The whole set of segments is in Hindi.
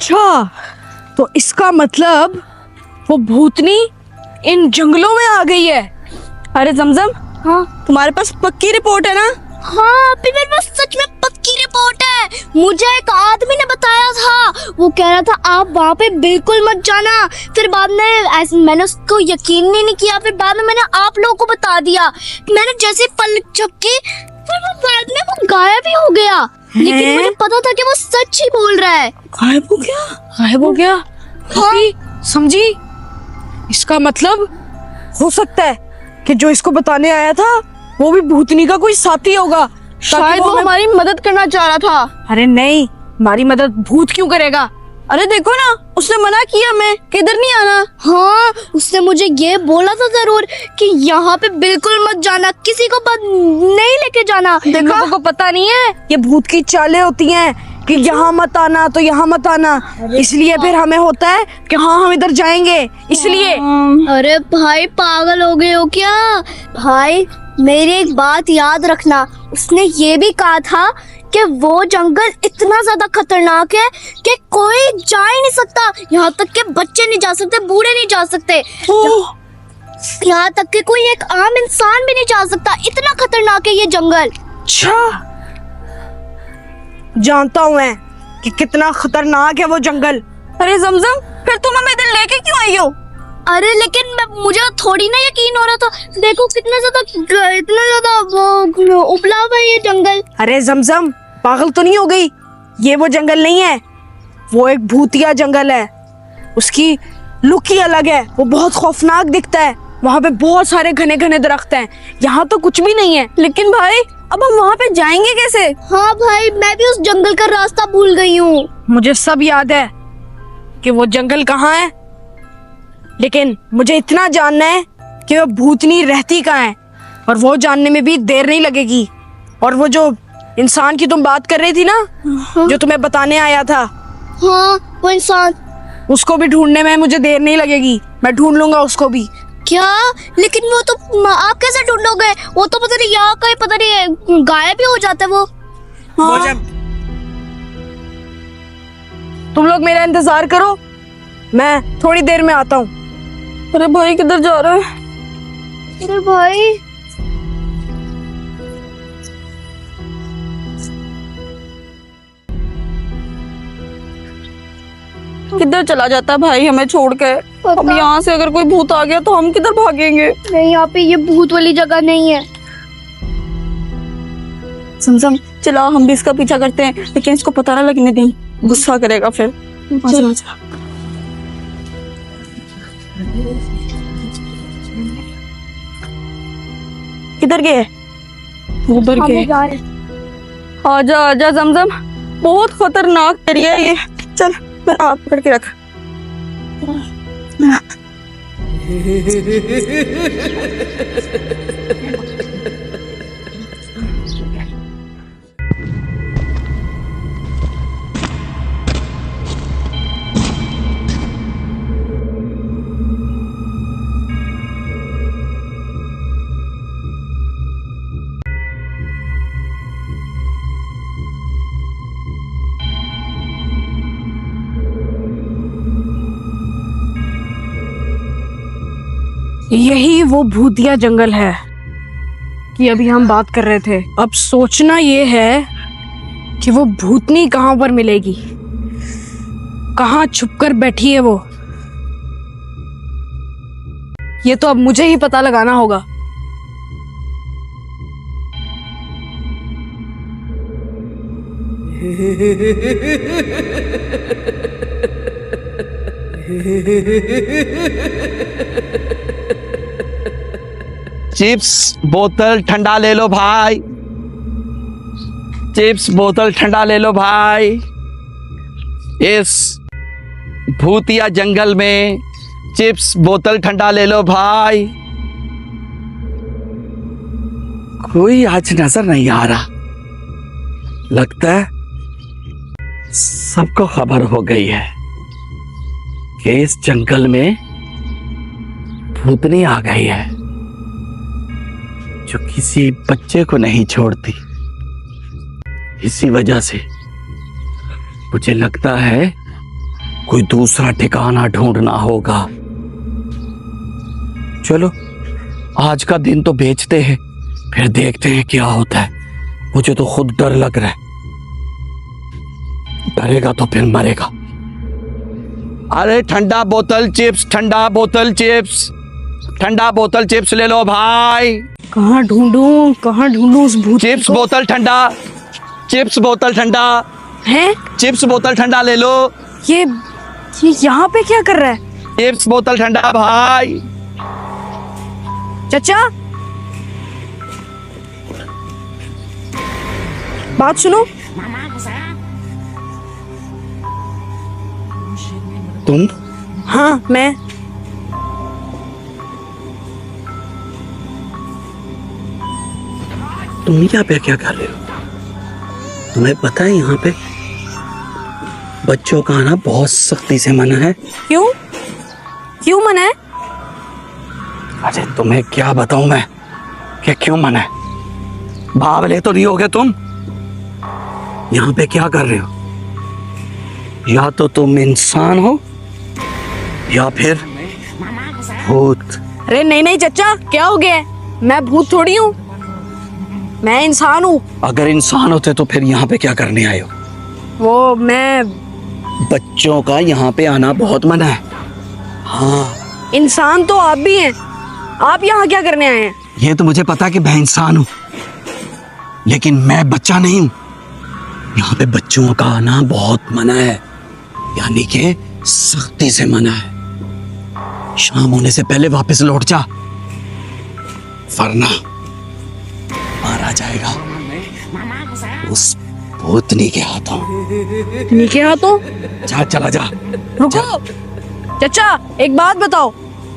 अच्छा, तो इसका मतलब वो भूतनी इन जंगलों में आ गई है। अरे जमजम, हाँ तुम्हारे पास पक्की रिपोर्ट है ना? हाँ अभी मेरे पास सच में पक्की रिपोर्ट है। मुझे एक आदमी ने बताया था, वो कह रहा था आप वहाँ पे बिल्कुल मत जाना। फिर बाद में ऐसे मैंने उसको यकीन ही नहीं किया। फिर बाद में मैंने आप लोगों को बता दिया। मैंने जैसे पलक झपकी फिर वो बाद में वो गायब ही हो गया। लेकिन मुझे पता था कि वो सच ही बोल रहा है। गायब हो गया? गायब हो गया? अभी समझी? इसका मतलब हो सकता है कि जो इसको बताने आया था वो भी भूतनी का कोई साथी होगा। शायद वो हमारी मदद करना चाह रहा था। अरे नहीं, हमारी मदद भूत क्यों करेगा? अरे देखो ना, उसने मना किया मैं किधर नहीं आना। हाँ उसने मुझे ये बोला था जरूर कि यहाँ पे बिल्कुल मत जाना, किसी को नहीं लेके जाना। लोगों को पता नहीं है ये भूत की चालें होती हैं कि यहाँ मत आना तो यहाँ मत आना, इसलिए फिर हमें होता है कि हाँ हम इधर जाएंगे इसलिए। अरे भाई पागल हो गए हो क्या? भाई मेरी एक बात याद रखना, उसने ये भी कहा था कि वो जंगल इतना ज्यादा खतरनाक है कि कोई जा ही नहीं सकता। यहाँ तक के बच्चे नहीं जा सकते, बूढ़े नहीं जा सकते, यहाँ तक कि कोई एक आम इंसान भी नहीं जा सकता। इतना खतरनाक है ये जंगल। अच्छा, जानता हूँ मैं कि कितना खतरनाक है वो जंगल। अरे जमजम, फिर तुम हमें इधर लेके क्यों आई हो? अरे लेकिन मुझे थोड़ी ना यकीन हो रहा था। देखो इतना ज्यादा वो उबला हुआ है ये जंगल। अरे जमजम, पागल तो नहीं हो गई? ये वो जंगल नहीं है, वो एक भूतिया जंगल है। उसकी लुक ही अलग है, वो बहुत खौफनाक दिखता है। वहाँ पे बहुत सारे घने घने दरख्त हैं, यहाँ तो कुछ भी नहीं है। लेकिन भाई अब हम वहाँ पे जाएंगे कैसे? हाँ भाई मैं भी उस जंगल का रास्ता भूल गई हूँ। मुझे सब याद है कि वो जंगल कहाँ है, लेकिन मुझे इतना जानना है कि वो भूतनी रहती कहाँ है, और वो जानने में भी देर नहीं लगेगी। और वो जो इंसान की तुम बात कर रही थी ना, जो तुम्हें बताने आया था, हाँ वो इंसान, उसको भी ढूंढने में मुझे देर नहीं लगेगी। मैं ढूंढ लूंगा उसको भी। क्या? लेकिन वो तो आप कैसे ढूंढोगे? वो तो पता नहीं यहाँ कहीं पता नहीं गायब ही हो जाता है वो। हाँ। तुम लोग मेरा इंतजार करो, मैं थोड़ी देर में आता हूँ। अरे भाई किधर जा रहा है? अरे भाई किधर चला जाता है भाई हमें छोड़ के? अब यहाँ से अगर कोई भूत आ गया तो हम किधर भागेंगे? नहीं, यहाँ पे ये भूत वाली जगह नहीं है। समझम, चलो हम भी इसका पीछा करते हैं, लेकिन इसको पता ना लगने दें, गुस्सा करेगा फिर। किधर गए? उधर गए। आजा आजा जमजम, बहुत खतरनाक एरिया है ये। चल मैं आप पकड़ के रख। यही वो भूतिया जंगल है कि अभी हम बात कर रहे थे। अब सोचना ये है कि वो भूतनी कहाँ पर मिलेगी, कहाँ छुपकर बैठी है वो। ये तो अब मुझे ही पता लगाना होगा। चिप्स बोतल ठंडा ले लो भाई, चिप्स बोतल ठंडा ले लो भाई। इस भूतिया जंगल में चिप्स बोतल ठंडा ले लो भाई। कोई आज नजर नहीं आ रहा, लगता है सबको खबर हो गई है कि इस जंगल में भूतनी आ गई है जो किसी बच्चे को नहीं छोड़ती। इसी वजह से मुझे लगता है कोई दूसरा ठिकाना ढूंढना होगा। चलो आज का दिन तो बेचते हैं, फिर देखते हैं क्या होता है। मुझे तो खुद डर लग रहा है, डरेगा तो फिर मरेगा। अरे ठंडा बोतल चिप्स, ठंडा बोतल चिप्स, ठंडा बोतल चिप्स ले लो भाई। कहाँ ढूंढूं उस भूत चिप्स बोतल ठंडा, चिप्स बोतल ठंडा है? चिप्स बोतल ठंडा ले लो। ये यहाँ पे क्या कर रहा है? चिप्स बोतल ठंडा भाई। चाचा बात सुनो। तुम? हाँ मैं। तुम यहाँ पे क्या कर रहे हो? तुम्हें पता है यहाँ पे बच्चों का आना बहुत सख्ती से मना है। क्यों क्यों मना है? अरे तुम्हें क्या बताऊं मैं कि क्यों मना है? बावले तो नहीं होगे तुम? यहाँ पे क्या कर रहे हो? या तो तुम इंसान हो या फिर भूत। अरे नहीं नहीं चाचा, क्या हो गया है? मैं भूत थोड़ी हूँ, मैं इंसान हूँ। अगर इंसान होते तो फिर यहाँ पे क्या करने आए हो? वो मैं बच्चों का यहाँ पे आना बहुत मना है। हाँ इंसान तो आप भी हैं, आप यहाँ क्या करने आए हैं? ये तो मुझे पता है कि मैं इंसान हूँ, लेकिन मैं बच्चा नहीं हूँ। यहाँ पे बच्चों का आना बहुत मना है, यानी कि सख्ती से मना है। शाम होने से पहले वापस लौट जा, वरना मारा जाएगा उस भूतनी के हाथों। नीचे हाथों? जा, चला जा। रुको चाचा, एक बात बताओ।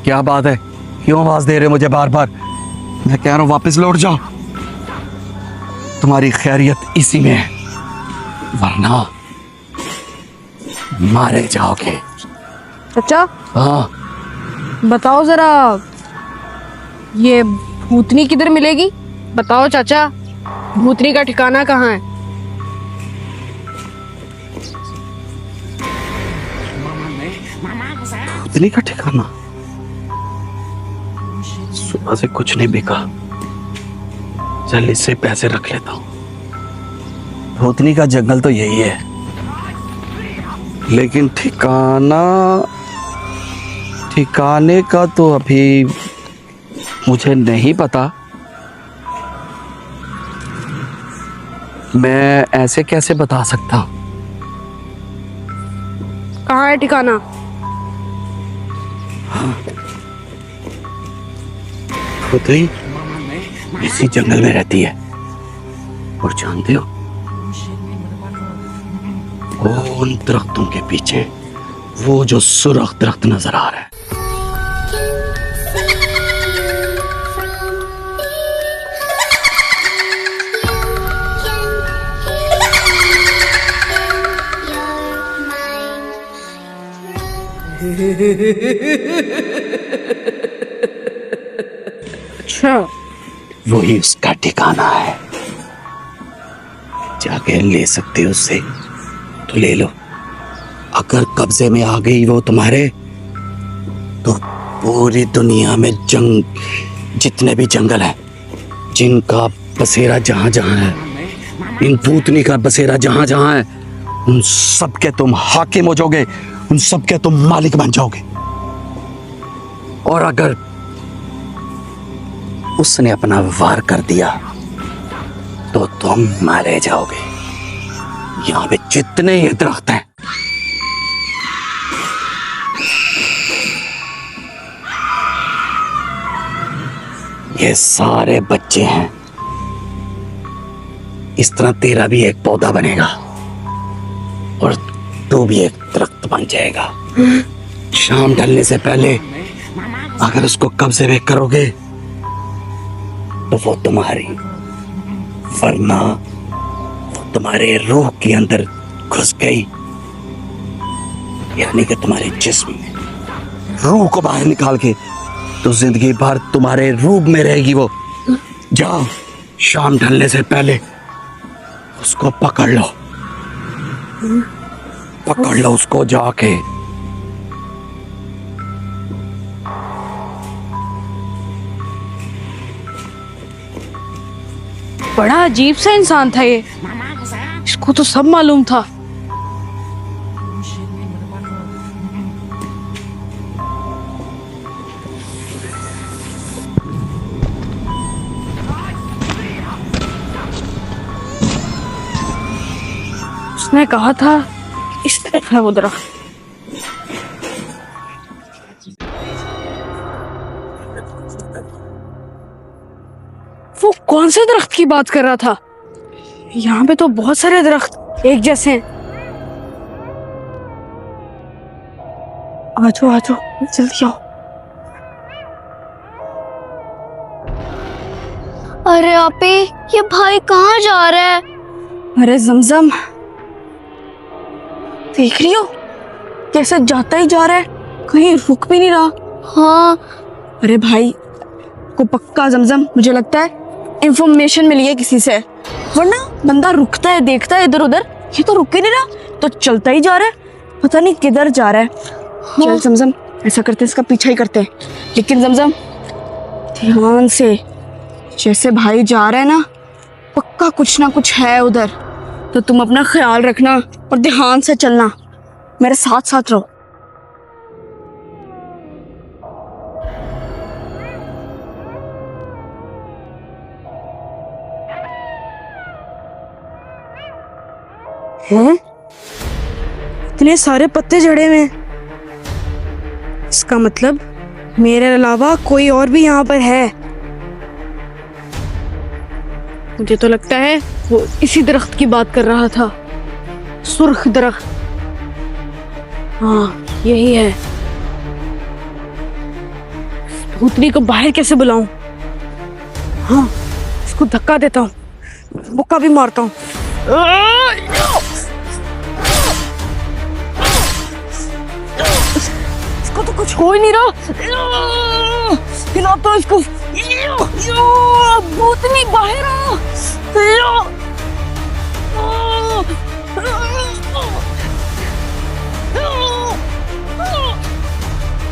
क्या बात है? क्यों आवाज दे रहे हो मुझे बार बार? मैं कह रहा हूं वापस लौट जाओ, तुम्हारी खैरियत इसी में है, वरना मारे जाओगे। चाचा हाँ बताओ जरा, ये भूतनी किधर मिलेगी? बताओ चाचा, भूतनी का ठिकाना कहाँ है? भूतनी का ठिकाना? सुबह से कुछ नहीं बिका, चल इससे पैसे रख लेता हूं। भूतनी का जंगल तो यही है, लेकिन ठिकाने का तो अभी मुझे नहीं पता। मैं ऐसे कैसे बता सकता हूं? कहाँ है ठिकाना? भूतनी इसी जंगल में रहती है, और जानते हो वो उन दरख्तों के पीछे, वो जो सुर्ख दरख्त नजर आ रहा है। अच्छा वही उसका ठिकाना है, जाके ले सकते हो उससे तो ले लो। अगर कब्जे में आ गई वो तुम्हारे, तो पूरी दुनिया में जितने भी जंगल हैं, जिनका बसेरा जहां जहां है, इन भूतनी का बसेरा जहां जहां है, उन सब के तुम हाकिम हो जाओगे, उन सब के तुम मालिक बन जाओगे। और अगर उसने अपना वार कर दिया तो तुम मारे जाओगे। यहां पे जितने ये दरख्त हैं, ये सारे बच्चे हैं। इस तरह तेरा भी एक पौधा बनेगा और तू भी एक दरख्त बन जाएगा। शाम ढलने से पहले अगर उसको कब्जे में करोगे तो वो तुम्हारी, वरना वो तुम्हारे रूह के अंदर घुस गई, यानी कि तुम्हारे जिस्म में, रूह को बाहर निकाल के तो जिंदगी भर तुम्हारे रूप में रहेगी वो। जाओ शाम ढलने से पहले उसको पकड़ लो, पकड़ लो उसको जाके। बड़ा अजीब सा इंसान था ये, इसको तो सब मालूम था। उसने कहा था इस तरफ है वो दरख्त। वो कौन से दरख्त की बात कर रहा था? यहाँ पे तो बहुत सारे दरख्त एक जैसे हैं। आ जाओ जल्दी आओ। अरे आपी, ये भाई कहाँ जा रहा है? अरे जमजम, देख रही हो कैसे जाता ही जा रहा है, कहीं रुक भी नहीं रहा। हाँ। अरे भाई को पक्का जमजम मुझे लगता है इंफॉर्मेशन मिली है किसी से, वरना बंदा रुकता है देखता है इधर उधर, ये तो रुक ही नहीं रहा, तो चलता ही जा रहा है, पता नहीं किधर जा रहा है। चल जमजम ऐसा करते हैं, इसका पीछा ही करते हैं, लेकिन जमजम ध्यान से, जैसे भाई जा रहा है ना, पक्का कुछ ना कुछ है उधर, तो तुम अपना ख्याल रखना और ध्यान से चलना, मेरे साथ साथ रहो। हैं? इतने सारे पत्ते झड़े हुए हैं, इसका मतलब मेरे अलावा कोई और भी यहाँ पर है। मुझे तो लगता है वो इसी दरख्त की बात कर रहा था, सुर्ख दरख्त। हाँ यही है। भूतनी को बाहर कैसे बुलाऊं? हाँ इसको धक्का देता हूँ, मुक्का भी मारता हूँ। इसको तो कुछ हो ही नहीं रहा, हिलाता हूँ इसको। भूतनी बाहर आ,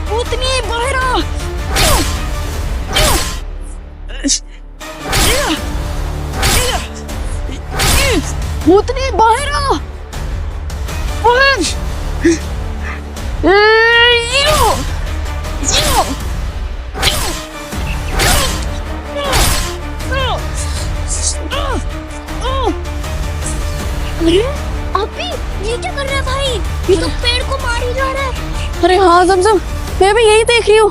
भूतनी बाहर आ। भूतनी बाहर आ, अरे आपी, ये क्या कर रहा है भाई? ये तो पेड़ को मार ही जा रहा है। अरे हाँ जमजम, मैं भी यही देख रही हूँ,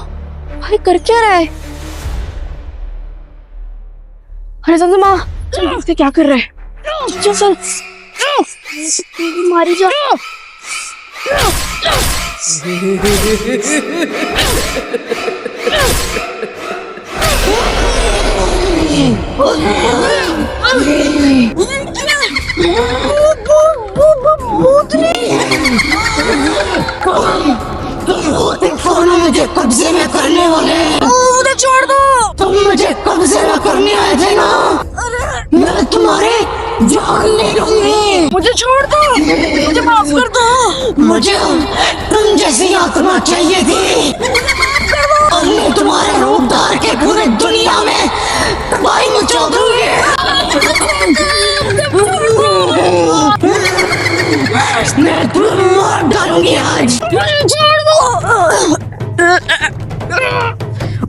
भाई कर क्या रहा है? अरे जमजम आ, चल देखते क्या कर रहा है। चल चल, मारी जा। मुझे कब्जे में करने वाले, मुझे छोड़ दो। तुम मुझे कब्जे में करने आए थे ना, मैं तुम्हारे जान ले लूंगी। मुझे छोड़ दो, मुझे माफ कर दो। मुझे तुम जैसी आत्मा चाहिए थी, और मैं तुम्हारे रूप धार के पूरे दुनिया में तबाही मचा दूंगी। मैं तुम्हें मार डालूंगी आज। मुझे छोड़ दो,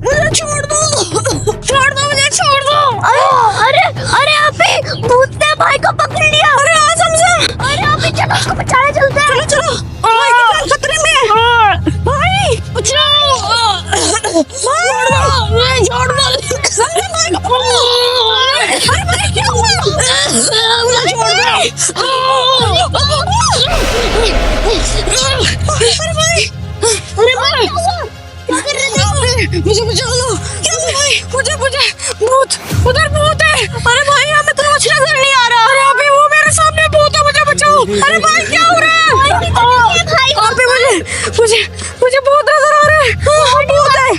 मुझे छोड़ दो, छोड़ दो, मुझे छोड़ दो। अरे अरे आपी, भूत ने भाई को पकड़ लिया। अरे आ जमजम, अरे आपी चलो उसको बचाने चलते हैं। चलो चलो, भाई खतरे में, भाई बचाओ। छोड़ दो, मुझे छोड़ दो। अरे भाई क्या हुआ? मुझे छोड़ दो। अरे भाई, अरे भाई क्या कर रहे थे? मुझे बचा लो। क्या हुआ भाई? मुझे भूत, उधर भूत है। अरे भाई हमें तो कुछ नजर नहीं आ रहा। अरे अभी वो मेरे सामने भूत है, मुझे बचाओ। अरे भाई क्या हो रहा है? अभी मुझे भूत नजर आ रहा है। भूत है,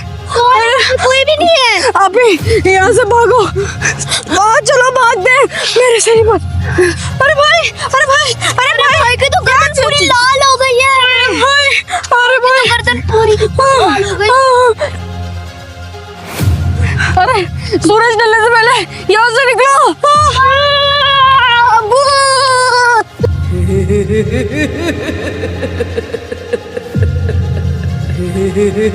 कोई भी नहीं है। अभी यहाँ से भागो, चलो भाग दे, मेरे से ही मत। अरे भाई, अरे भाई, अरे भाई की तो गर्दन पूरी लाल हो गई है। अरे भाई गर्दन पूरी लाल हो गई। अरे सूरज ढलने से पहले यहाँ से निकलो। है।